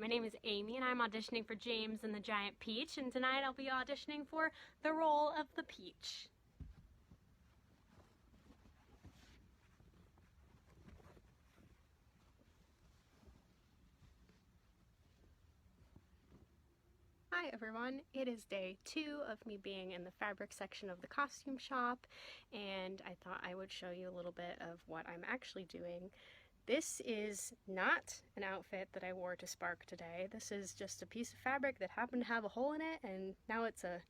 my name is Amy and I'm auditioning for James and the Giant Peach, and tonight I'll be auditioning for the role of the Peach. Hi everyone, it is day 2 of me being in the fabric section of the costume shop, and I thought I would show you a little bit of what I'm actually doing. This is not an outfit that I wore to Spark today. This is just a piece of fabric that happened to have a hole in it, and now it's a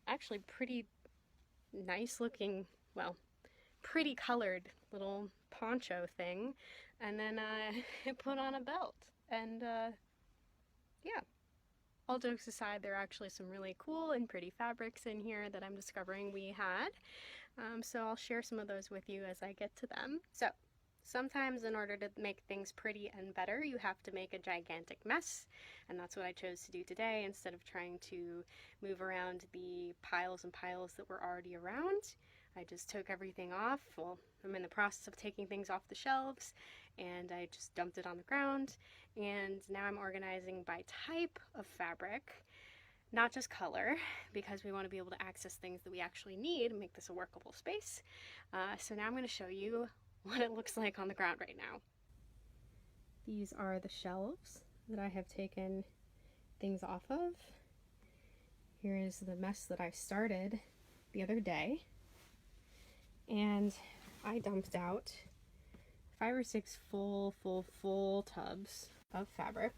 actually pretty nice looking, well, pretty colored little poncho thing, and then I put on a belt, and yeah. All jokes aside, there are actually some really cool and pretty fabrics in here that I'm discovering we had. So I'll share some of those with you as I get to them. So sometimes in order to make things pretty and better, you have to make a gigantic mess. And that's what I chose to do today. Instead of trying to move around the piles and piles that were already around, I just took everything off. Well, I'm in the process of taking things off the shelves, and I just dumped it on the ground. And now I'm organizing by type of fabric, not just color, because we want to be able to access things that we actually need and make this a workable space. So now I'm going to show you what it looks like on the ground right now. These are the shelves that I have taken things off of. Here is the mess that I started the other day. And I dumped out 5 or 6 full tubs of fabric.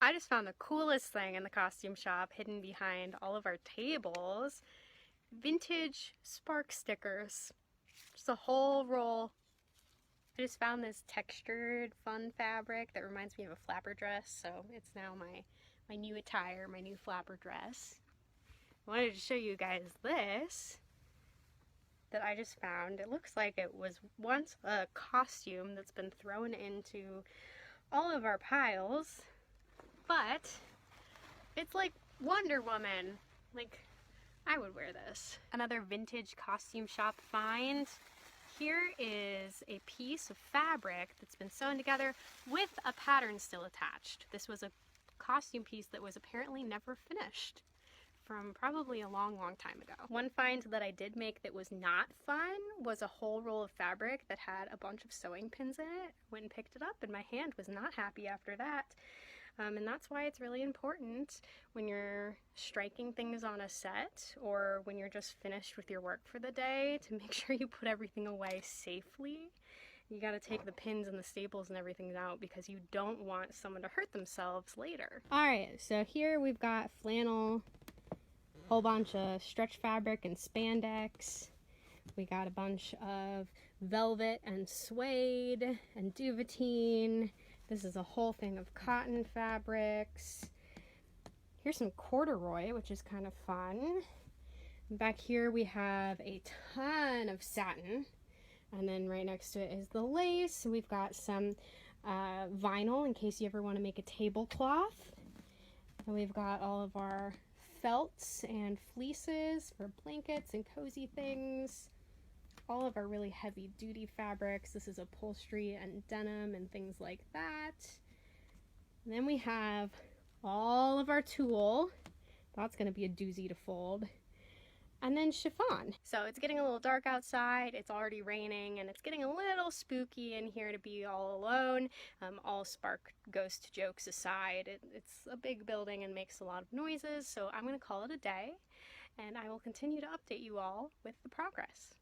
I just found the coolest thing in the costume shop hidden behind all of our tables. Vintage Spark stickers. Just a whole roll. I just found this textured, fun fabric that reminds me of a flapper dress, so it's now my new attire, my new flapper dress. I wanted to show you guys this that I just found. It looks like it was once a costume that's been thrown into all of our piles, but it's like Wonder Woman. Like, I would wear this. Another vintage costume shop find. Here is a piece of fabric that's been sewn together with a pattern still attached. This was a costume piece that was apparently never finished from probably a long time ago. One find that I did make that was not fun was a whole roll of fabric that had a bunch of sewing pins in it. Went and picked it up, and my hand was not happy after that. And that's why it's really important when you're striking things on a set, or when you're just finished with your work for the day, to make sure you put everything away safely. You gotta take the pins and the staples and everything out, because you don't want someone to hurt themselves later. Alright, so here we've got flannel, whole bunch of stretch fabric and spandex. We got a bunch of velvet and suede and duvetine. This is a whole thing of cotton fabrics. Here's some corduroy, which is kind of fun. Back here we have a ton of satin. And then right next to it is the lace. We've got some vinyl in case you ever want to make a tablecloth. And we've got all of our felts and fleeces for blankets and cozy things. All of our really heavy duty fabrics. This is upholstery and denim and things like that. And then we have all of our tulle. That's going to be a doozy to fold. And then chiffon. So it's getting a little dark outside, it's already raining, and it's getting a little spooky in here to be all alone. All Spark ghost jokes aside, it's a big building and makes a lot of noises, so I'm going to call it a day, and I will continue to update you all with the progress.